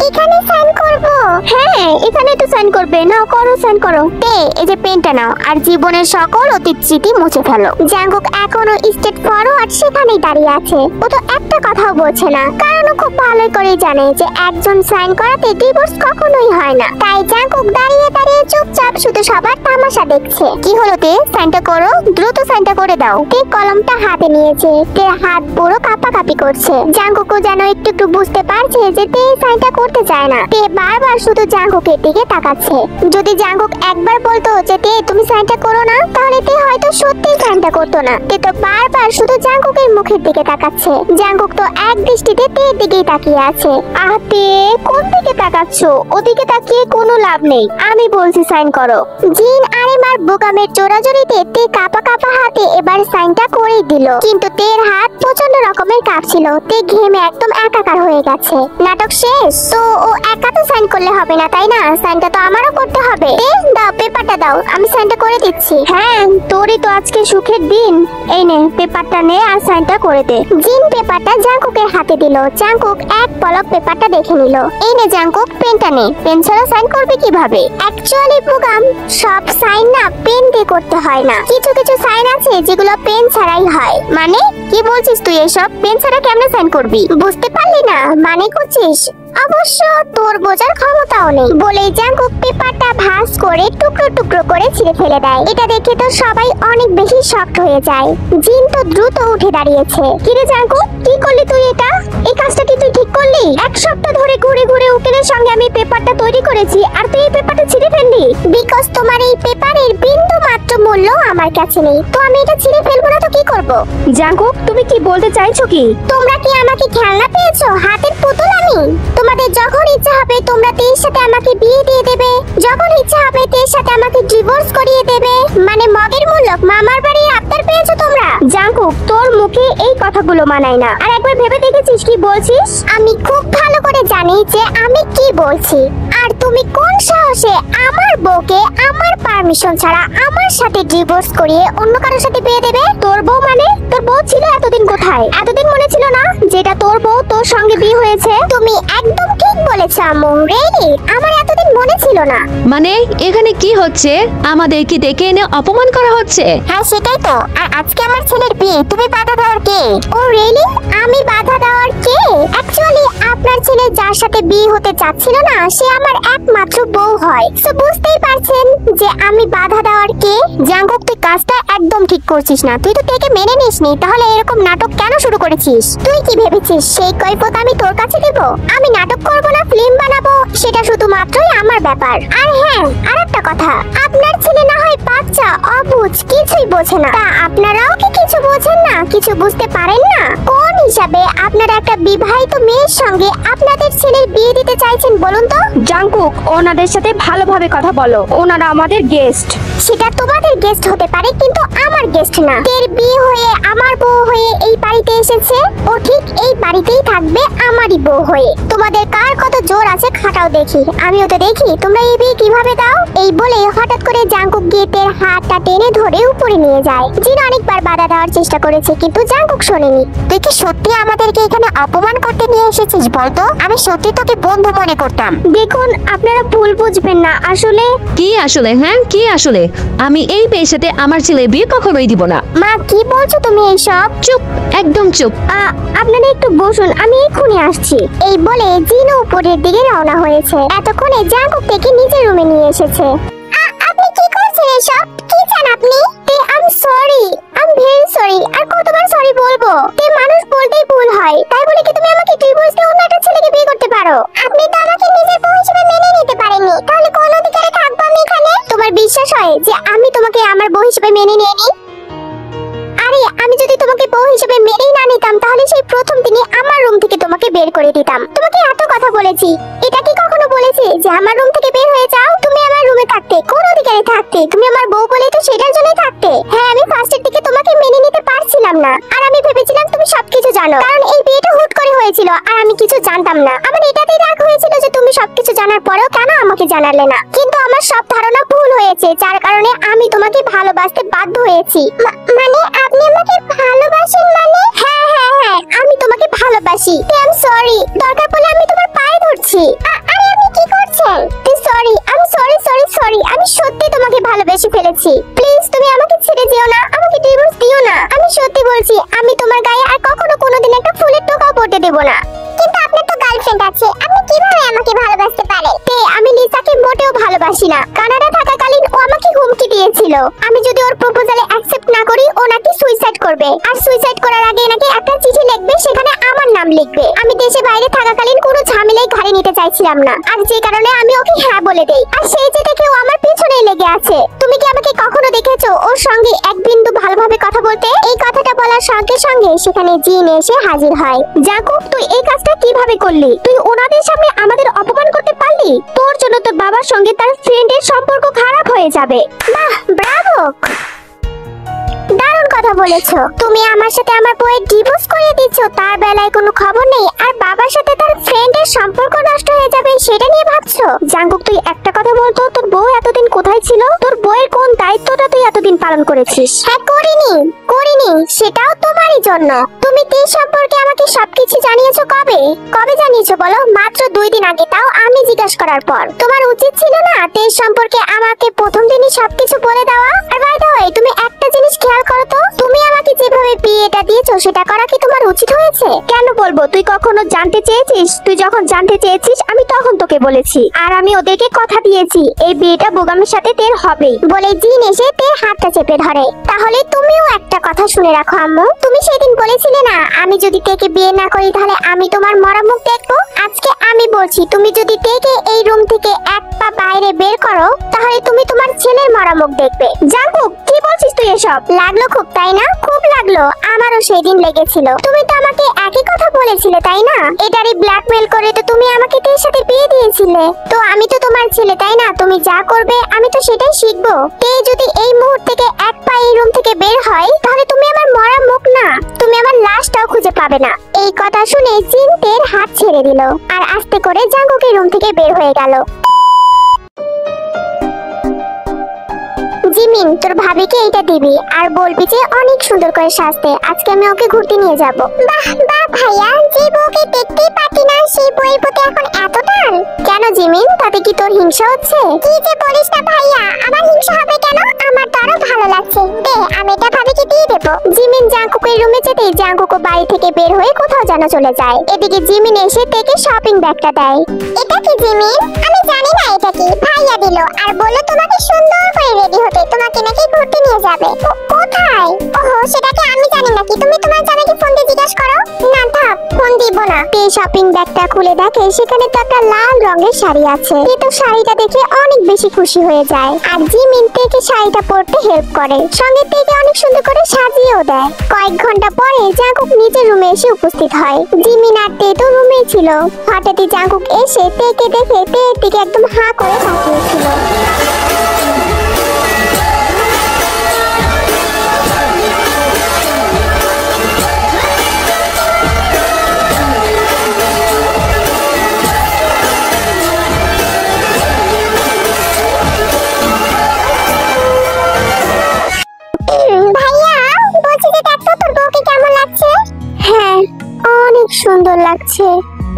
এখানে সাইন করব? হ্যাঁ, এখানে তো সাইন করবে। নাও করো, সাইন করো। তে এই যে পেনটা নাও আর জীবনের সকল অতীত স্মৃতি মুছে ফেলো। জাঙ্কুক এখনো স্টেট ফরওয়ার্ড সেখানেই দাঁড়িয়ে আছে। ও তো একটা কথাও বলছে না, কারণ ও খুব ভালো করে জানে যে একজন সাইন করাতে ডিভোর্স কখনোই হয় না। তাই জাঙ্কুক দাঁড়িয়ে দাঁড়িয়ে চুপচাপ শুধু সবার তামাশা দেখছে। কি হলো তে, সাইনটা করো, দ্রুত সাইনটা করে দাও। তে কলমটা হাতে নিয়েছে। তে হাত পুরো কাঁপাকাঁপি করছে। জাঙ্কুকও যেন একটু একটু বুঝতে পারছে যে তে সাইনটা করতে চায় না। তে বারবার শুধু জাঙ্কুকের দিকে তাকাচ্ছে। যদি জাঙ্কুক একবার বলতো যে তে তুমি সাইনটা করো না, তাহলে তে হয়তো সত্যিই সাইনটা করতো না। তে তো বারবার শুধু জাঙ্কুকের মুখের দিকে তাকাচ্ছে। জাঙ্কুক তো এক দৃষ্টিতে তের দিকেই তাকিয়ে আছে। তে কোন দিকে তাকাচ্ছ? ওদিকে তাকিয়ে কোনো লাভ নেই, আমি বলছি সাইন করো। জিন আরেম আর বুগামের জোরাজোরিতে তে কাঁপা কাঁপা হাতে এবার সাইনটা করেই দিল। কিন্তু তের হাত প্রচন্ড রকমের কাঁপছিল। তে ঘেমে একদম একাকার হয়ে গেছে। নাটক শেষ তো ও একা তো সাইন করলে হবে না, তাই না? সাইনটা তো আমারও করতে হবে। দাও পেপারটা দাও, আমি সাইনটা করে দিচ্ছি। হ্যাঁ, তোরই তো আজকে সুখের দিন। এই নে পেপারটা নে আর সাইনটা করে দে। জিন পেপারটা জাঙ্কুকের হাতে দিল। জাঙ্কুক এক পলক পেপারটা দেখে নিল। এই নে জাঙ্কুক, পেনটা নে। পেন ছাড়া সাইন করবে কিভাবে? অ্যাকচুয়ালি বুগাম, সব সাইন না পেন দিয়ে করতে হয় না। কিছু কিছু সাইন আছে যেগুলো পেন ছাড়াই হয়। মানে কি বলছিস তুই এসব? পেন ছাড়া কেমনে সাইন করবি? বুঝতে পারলি না? মানে করছিস অবশ্য তোর বোঝার ক্ষমতাও নেই। বলেই জাঙ্কুক পেপারটা ভাঁজ করে টুকরো টুকরো করে ছিঁড়ে ফেলে দেয়। এটা দেখে তো সবাই অনেক বেশি শকড হয়ে যায়। জিন তো দ্রুত উঠে দাঁড়িয়েছে। কিরে জাঙ্কুক, কি করলি তুই? এটা এই কাজটা কি তুই ঠিক করলি? এক সপ্তাহ ধরে ঘুরে ঘুরে উকিলের সঙ্গে আমি পেপারটা তৈরি করেছি আর তুই এই পেপারটা ছিঁড়ে ফেললি? বিকজ তোমার এই পেপারের বিন্দু মাত্র মূল্য আমার কাছে নেই, তো আমি এটা ছিঁড়ে ফেলবো না তো কি করব? জাঙ্কুক, তুমি কি বলতে চাইছো কি? তোমরা কি আমাকে খেলনা পেয়েছো? হাতের পুতুল আমি? তোমাদের যখন ইচ্ছা হবে তোমরা তের সাথে আমাকে বিয়ে দিয়ে দেবে, যখন ইচ্ছা হবে তের সাথে আমাকে ডিভোর্স করিয়ে দেবে। মানে মগের মূলক মামার বাড়ির আবদার পেয়েছো তোমরা? জাঙ্কুক, তোর মুখে এই কথাগুলো মানায় না। আর একবার ভেবে দেখেছিস কি বলছিস? আমি খুব ভালো করে জানি যে আমি কি বলছি। আর তুমি কোন সাহসে আমার বউকে আমার পারমিশন ছাড়া আমার সাথে ডিভোর্স করিয়ে অন্য কারোর সাথে বিয়ে দেবে? তোর বউ মানে? তোর বউ ছিল এতদিন কোথায়? এতদিন মনে ছিল না যেটা তোর বউ তোর সঙ্গে বিয়ে হয়েছে? তুমি একদম ঠিক বলেছো আম্মু। রিয়েলি আমার এতদিন মনে ছিল না। মানে এখানে কি হচ্ছে? আমাদেরকে ডেকে এনে অপমান করা হচ্ছে। হ্যাঁ সেটাই তো। আর আজকে আমার ছেলের বিয়ে, তুমি বাধা দেওয়ার কে? ও রিয়েলি? আমি বাধা দেওয়ার কে? অ্যাকচুয়ালি আপনার ছেলে যার সাথে বিয়ে হতে চাচ্ছিল না সে আমার একমাত্র বউ হয়। সো বুঝতেই পারছেন যে আমি বাধা দেওয়ার কে। জাঙ্কুক, তুই কাজটা একদম ঠিক করছিস না। তুই তো তেকে মেনে নিসনি, তাহলে এরকম নাটক কেন শুরু করেছিস? তুই কি ভেবেছিস সেই কৈফত আমি তোর কাছে দেব? আমি নাটক করব না ফিল্ম বানাবো সেটা শুধুমাত্রই আমার ব্যাপার। আর হ্যাঁ, আরেকটা কথা, আপনার ছেলে না হয় বাচ্চা, অবুঝ, কিছুই বোঝে না। তা আপনারাও কি কিছু বোঝেন না? কিছু বুঝতে পারেন না? কোন হিসাবে আপনারা একটা বিবাহিত মেয়ের সঙ্গে আপনাদের ছেলের বিয়ে দিতে চাইছেন বলুন তো? জাঙ্কুক, ওনাদের সাথে ভালোভাবে কথা বলো, ওনারা আমাদের গেস্ট। সেটা তোমাদের গেস্ট হতে পারে কিন্তু আমার গেস্ট না। তের বিয়ে হয়ে আমার বউ হয়ে এই বাড়িতে এসেছে, ও ঠিক এই বাড়িতেই থাকবে আমার তোমারই বউ হয়ে। তোমাদের কার কত জোর আছে খাটাও দেখি, আমিও তো দেখি তোমরা এই বিয়ে কিভাবে দাও। এই বলে হঠাৎ করে জাঙ্কুক গিয়ে তের হাতটা টেনে ধরে উপরে নিয়ে যায়। জিন অনেকবার বাধা দেওয়ার চেষ্টা করেছে কিন্তু জাঙ্কুক শোনেনি। তুই কি সত্যি আমাদেরকে এখানে অপমান করতে নিয়ে এসেছিস বলতো? আমি সত্যি তোকে বন্ধু মনে করতাম। দেখুন আপনারা ভুল বুঝবেন না, আসলে কি আসলে? হ্যাঁ কি আসলে? আমি এই মেয়ের সাথে আমার ছেলে বিয়ে কখনোই দিব না। মা কি বলছো তুমি এইসব? চুপ, একদম চুপ। আপনারা একটু বসুন, আমি এক্ষুনি আসছি। এই বলে জিন উপরের দিকে রওনা হয়েছে। এতক্ষণে জাঙ্কুক থেকে নিজের রুমে নিয়ে এসেছে। আপনি কি করছেন এসব? কি চান আপনি? I am sorry, I am very sorry. আর কতবার সরি বলবো? মানুষ বলতেই ভুল হয়, তাই বলে কি তুমি আমাকে ডিভোর্স দিয়ে অন্য একটা ছেলেকে বিয়ে করতে পারো? আপনি তো আমাকে নিজের বউ হিসেবে মেনে নিতে পারেননি, তাহলে কোন অধিকারে থাকবো আমি এখানে? তোমার বিশ্বাস হয় যে আমি তোমাকে আমার বউ হিসেবে মেনে নিইনি? আরে আমি যদি তোমাকে বউ হিসেবে মেনেই না নিতাম তাহলে সেই প্রথম দিনই আমার রুম থেকে তোমাকে বের করে দিতাম। তোমাকে এত কথা বলেছি, এটা কি কখনো বলেছি যে আমার রুম থেকে বের হয়ে যাও? তুমি আমার রুমে থাকতে কোন অধিকারে থাকতে? তুমি আমার বউ বলে তো সেটার জন্যই থাকতে। হ্যাঁ আমি ফার্স্টের দিকে তোমাকে মেনে নিতে পারছিলাম না, আর আমি ভেবেছিলাম তুমি সবকিছু জানো, কারণ এই বিয়েটা হুট করে হয়েছিল আর আমি কিছু জানতাম না। আমার এটাতেই রাগ হয়েছিল যে তুমি সবকিছু জানার পরেও কেন আমাকে জানালে না। কিন্তু আমার সব ধারণা ভুল হয়েছে, যার কারণে আমি তোমাকে ভালোবাসতে বাধ্য হয়েছি। মানে আপনি আমাকে ভালোবাসেন? মানে হ্যাঁ হ্যাঁ হ্যাঁ আমি তোমাকে ভালোবাসি। আই এম সরি, দরকার পড়লে আমি তোমার পায়ে ধরছি। আরে আপনি কি করছেন? Sorry, I am sorry sorry sorry. আমি সত্যি তোমাকে ভালোবেসে ফেলেছি। প্লিজ তুমি আমাকে ছেড়ে যেও না, আমাকে ডিভোর্স দিও না। আমি সত্যি বলছি, আমি তোমার গায়ে আর কখনো কোনোদিন একটা ফুলের টোকাও পড়তে দেব না। কিন্তু আপনার তো গার্লফ্রেন্ড আছে, আপনি কিভাবে আমাকে ভালোবাসতে পারেন? আমি লিসাকে মোটেও ভালোবাসি না। কানাডা থাকাকালীন ও আমাকে হুমকি দিয়েছিল, আমি যদি ওর প্রপোজালে অ্যাকসেপ্ট না করি ও নাকি সুইসাইড করবে, আর সুইসাইড করার আগে নাকি একটা চিঠি লিখবে, সেখানে আমার নাম লিখবে। আমি দেশে বাইরে থাকাকালীন কোনো ঝামেলাই ঘাড়ে নিতে চাইছিলাম না, আর যে কারণে আমি ওকে হ্যাঁ বলে দেই। আর সেই যে দেখে ও আমার পিছনেই লেগে আছে। তুমি কি আমাকে কখনো দেখেছো ওর সঙ্গে এক বিন্দু ভালোভাবে কথা বলতে? এই কথাটা বলার সঙ্গে সঙ্গে সেখানে জিন এসে হাজির হয়। জাঙ্কুক তুই এই কাজটা কিভাবে করলি? তুই ওনাদের সামনে আমাদের অপমান করতে পারলি? তোর জন্য তোর বাবার সঙ্গে তার ফ্রেন্ডের সম্পর্ক খারাপ হয়ে যাবে। বাহ, ব্রাভো, দারুণ কথা বলেছো। তুমি আমার সাথে আমার বউয়ের ডিভোর্স করিয়ে দিচ্ছ, তার বেলায় কোনো খবর নেই, আর বাবার সাথে তার ফ্রেন্ডের সম্পর্ক নষ্ট হয়ে যাবে সেটা নিয়ে ভাবছো? জাঙ্কুক তুই একটা কথা বলতো, তোর বউ এতদিন কোথায় ছিল? তোর বউয়ের কোন দায়িত্বটা তুই এতদিন পালন করেছিস? হ্যাঁ করিনি, সেটাও তোমারই জন্য। তুমি তে সম্পর্কে আমাকে সবকিছু জানিয়েছো কবে? কবে জানিয়েছো বলো? মাত্র 2 দিন আগে, তাও আমি জিজ্ঞাসা করার পর। তোমার উচিত ছিল না তে সম্পর্কে আমাকে প্রথম দিনই সবকিছু বলে দেওয়া? আর বাই দ্য ওয়ে তুমি একটা জিনিস খেয়াল করো তো, তুমি আমাকে যেভাবে বিয়েটা দিয়েছো সেটা করা কি তোমার উচিত হয়েছে? কেন বলবো? তুই কখনো জানতে চেয়েছিস? তুই যখন জানতে চেয়েছিস আমি তখন তোকে বলেছি, আর আমি ওদেরকে কথা দিয়েছি এই বিয়েটা বোগামের সাথে তের হবেই। বলে জিন এসে তের হাতটা চেপে ধরে। তাহলে তুমিও একটা কথা শুনে রাখো আম্মু, তুমি সেদিন বলেছিলে না আমি যদি তেকে বিয়ে না করি তাহলে আমি তোমার মরা মুখ দেখবো? আজকে আমি বলছি তুমি যদি তেকে এই রুম থেকে এক পা বাইরে বের করো তাহলে তুমি তোমার ছেলের মরা মুখ দেখবে। জাঙ্কুক কি বলছিস তুই এসব? লাগলো খুব, তাই না? খুব লাগলো, আমারও সেই দিন লেগেছিল। তুমি তো আমাকে একই কথা বলেছিলে তাই না? এটারই ব্ল্যাকমেল করে তো তুমি আমাকে তের সাথে বিয়ে দিয়েছিলে। তো আমি তো তোমার ছেলে তাই না? তুমি যা করবে আমি তো সেটাই শিখবো। তে যদি এই মুহূর্ত থেকে এক পা এই রুম থেকে বের হয় তাহলে তুমি আমার মরা মুখ না, তুমি আমার লাশটাও খুঁজে পাবে না। এই কথা শুনে জিন তের হাত ছেড়ে দিল আর আস্তে করে জাঙ্কুকের রুম থেকে বের হয়ে গেল। জিমিন তোর ভাবিকে এইটা দিবি আর বলবি যে অনেক সুন্দর করে সাজতে, আজকে আমি ওকে ঘুরতে নিয়ে যাব। বাহ বাহ ভাইয়া, যে বউকে দেখতেই পাতি না সেই বউয়ের প্রতি এখন এত টান কেন জিমিন? তাতে কি তোর হিংসা হচ্ছে? কি যে বলিস না ভাইয়া, আমার হিংসা হবে কেন? আমার তো আরো ভালো লাগছে। দে আমি এটা ভাবিকে দিয়ে দেবো। জিমিন জাঙ্কুকের রুমে যেতেই জাঙ্কুক বাড়ি থেকে বের হয়ে কোথাও যেন চলে যায়। এদিকে জিমিন এসে তেকে শপিং ব্যাগটা দেয়। এটা কি জিমিন? আমি জানি না এটা কি, ভাইয়া দিল আর বললো তোমাকে সুন্দর করে রেডি হতে, তোমাকে নাকি ঘুরতে নিয়ে যাবে। কোথায়? ওহো সেটাকে আমি জানি নাকি, তুমি তোমার জামাইকে ফোন দিয়ে জিজ্ঞাসা করো। না থাক, ফোন দিব না। তে শপিং ব্যাগটা খুলে দেখে সেখানে তো একটা লাল রঙের শাড়ি আছে। তে তো শাড়িটা দেখে অনেক বেশি খুশি হয়ে যায় আর জিমিন তেকে শাড়িটা পরতে হেল্প করে, সঙ্গে তেকে অনেক সুন্দর করে সাজিয়েও দেয়। কয়েক ঘন্টা পরে জাঙ্কুক নিজের রুমে এসে উপস্থিত হয়। জিমিন আর তে তো রুমে ছিল। হঠাৎই জাঙ্কুক এসে তেকে দেখে তের দিকে একদম হাঁ করে তাকিয়েছিল। সুন্দর লাগছে।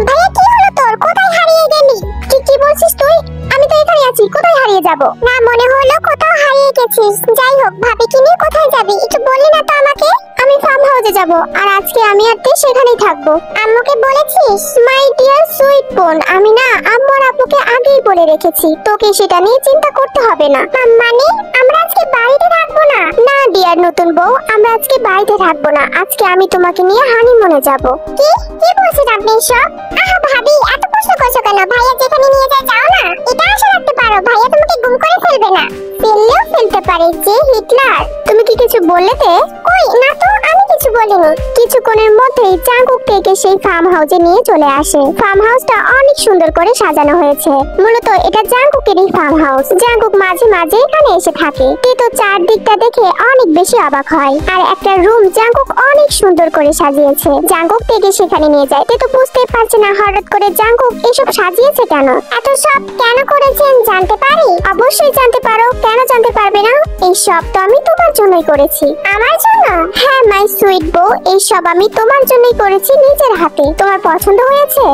ভাইয়া কি হলো তোর? কোথায় হারিয়ে গেলি? কি বলছিস তুই? আমি তো এখানে আছি, কোথায় হারিয়ে যাব? না, মনে হলো কোথাও হারিয়ে গেছিস। যাই হোক, ভাবিকে নিয়ে কোথায় যাবি একটু বললি না তো আমাকে? আমি ফার্ম হাউসে যাব, আর আজকে আমি আর তুই সেখানেই থাকবো। আম্মুকে বলেছিস? মাই ডিয়ার সুইট বোন, আমি না আম্মু আর আব্বুকে আগেই বলে রেখেছি, তোকে সেটা নিয়ে চিন্তা করতে হবে না। মানে আমরা আজকে বাড়িতে থাকবো না? না ডিয়ার নতুন বউ, আমরা আজকে বাড়িতে থাকবো না। আজকে আমি তোমাকে নিয়ে হানিমুনে যাব। কি কি বলছেন আপনি সব? আহা ভাবি, এত প্রশ্ন করছো কেন? ভাইয়া যেখানে নিয়ে যায় যাও না, এটা আশা রাখতে পারো ভাইয়া তোমাকে গুম করে ফেলবে না। ফেললেও ফেলতে পারে, যে হিটলার। তুমি কি কিছু বললে তে? কই না তো, আমি কিছু বলিনি। কিছুক্ষণের মধ্যেই জাঙ্কুক থেকে সেই ফার্ম হাউসে নিয়ে চলে আসে। ফার্ম হাউসটা অনেক সুন্দর করে সাজানো হয়েছে। মূলত এটা জাঙ্কুকেরই ফার্ম হাউস। জাঙ্কুক মাঝে মাঝে এখানে এসে থাকে। তে তো চারদিকটা দেখে অনেক বেশি অবাক হয়। আর একটা রুম জাঙ্কুক অনেক সুন্দর করে সাজিয়েছে। জাঙ্কুক থেকে সেখানে নিয়ে যায়। তে তো বুঝতেই পারছে না হঠাৎ করে জাঙ্কুক এসব সাজিয়েছে কেন। এত সব কেন করেছেন জানতে পারি? অবশ্যই জানতে পারো, কেন জানতে পারবে না? এই সব তো আমি তোমার জন্যই করেছি। আমার জন্য? হ্যাঁ মাই সুইট বউ, এই সব আমি তোমার জন্যই করেছি নিজের হাতে। তোমার পছন্দ হয়েছে?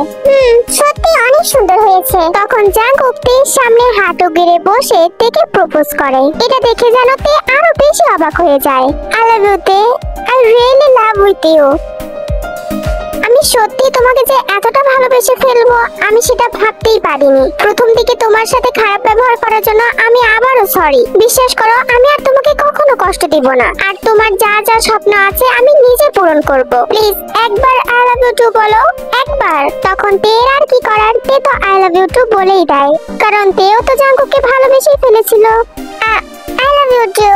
সত্যি অনেক সুন্দর হয়েছে। তখন জাঙ্কুক তের সামনে হাঁটু গেড়ে বসে তেকে প্রপোজ করে। এটা দেখে যেন তে আরো বেশি অবাক হয়ে যায়। আই লাভ ইউ তে, I really love with you. আমি সত্যি তোমাকে যে এতটা ভালোবেসে ফেলবো আমি সেটা ভাবতেই পারিনি। প্রথম দিকে তোমার সাথে খারাপ ব্যবহার করার জন্য আমি আবারও সরি। বিশ্বাস করো, আমি আর তোমাকে কখনো কষ্ট দিব না। আর তোমার যা যা স্বপ্ন আছে আমি নিজে পূরণ করব। প্লিজ একবার আই লাভ ইউ টু বলো, একবার। তখন তের আর কি করার, তে তো আই লাভ ইউ টু বলেই দেয়, কারণ তেও তো জাঙ্কুককে ভালোবেসেই ফেলেছিল। I love you too.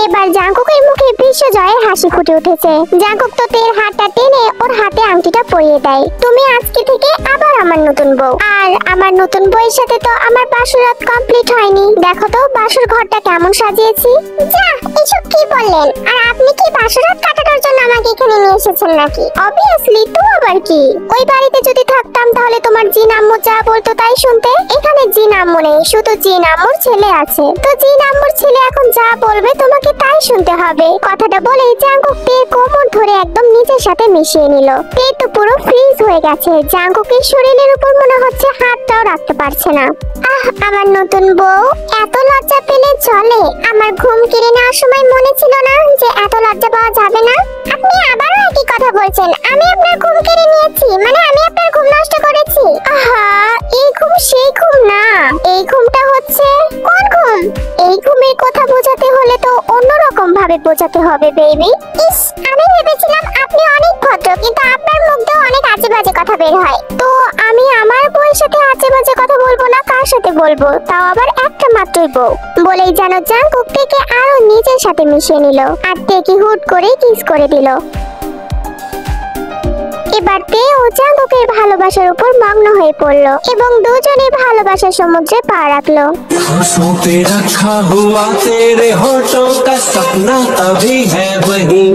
এবার জাঙ্কুকের মুখে বিশ্বজয়ের হাসি ফুটে উঠেছে। জাঙ্কুক তো তের হাতটা টেনে ওর হাতে আংটিটা পরিয়ে দেয়। তুমি আজকে থেকে আবার আমার নতুন বউ। আর আমার নতুন বউয়ের সাথে তো আমার বাসরাত কমপ্লিট হয়নি। দেখো তো বাসর ঘরটা কেমন সাজিয়েছি। যা, এসব কি বললেন? আর আপনি কি বাসরাত কাটানোর জন্য আমাকে এখানে নিয়ে এসেছেন নাকি? অবভিয়াসলি, তো আবার কি? ওই বাড়িতে যদি থাকতাম তাহলে তোমার জিন আম্মু যা বলতো তাই শুনতে। এখানে জিন আম্মু নেই, শুধু জিন আম্মুর ছেলে আছে। তো জিন আম্মুর ছেলে এখন যা বলবে তোমাকে তাই শুনতে হবে। কথাটা বলে জাঙ্কুক তের কোমর ধরে একদম নিজের সাথে মিশিয়ে নিল। তে তো পুরো ফ্রিজ হয়ে গেছে। জাঙ্কুকের শরীরের উপর মনে হচ্ছে হাতটাও রাখতে পারছে না। আমার নতুন বউ, এত লজ্জা পেলে চলে? আমার ঘুম কেড়ে নেওয়ার সময় মনে ছিল না যে এত লজ্জা পাওয়া যাবে না? আপনি আবারও একই কথা বলছেন। আমি আপনার ঘুম কেড়ে নিয়েছি, মানে আমি আপনার ঘুম নষ্ট করেছি? আহা, এই ঘুম সেই ঘুম না। এই ঘুমটা হচ্ছে কোন ঘুম? এই ঘুমের কথা বোঝাতে হলে তো অন্যরকম ভাবে বোঝাতে হবে বেবি। ইস, আমি ভেবেছিলাম আপনি অনেক ভদ্র, কিন্তু আপনার মুখ দিয়ে অনেক আজে বাজে কথা বের হয়। তো আমি আমার বউয়ের সাথে আজে বাজে কথা বলবো না, কার সাথে বলবো? তাও আবার একটা মাত্রই বউ। বলেই যেন জাঙ্কুক থেকে আরো নিজের সাথে মিশিয়ে নিল আর তেকে হুট করে কিস করে দিল। এবার তে ও জাঙ্কুকের ভালোবাসার উপর মগ্ন হয়ে পড়ল এবং দুজনে ভালোবাসার সমুদ্রে পা রাখলো। आंसू पे रखा हुआ तेरे होठों का सपना अभी है वही।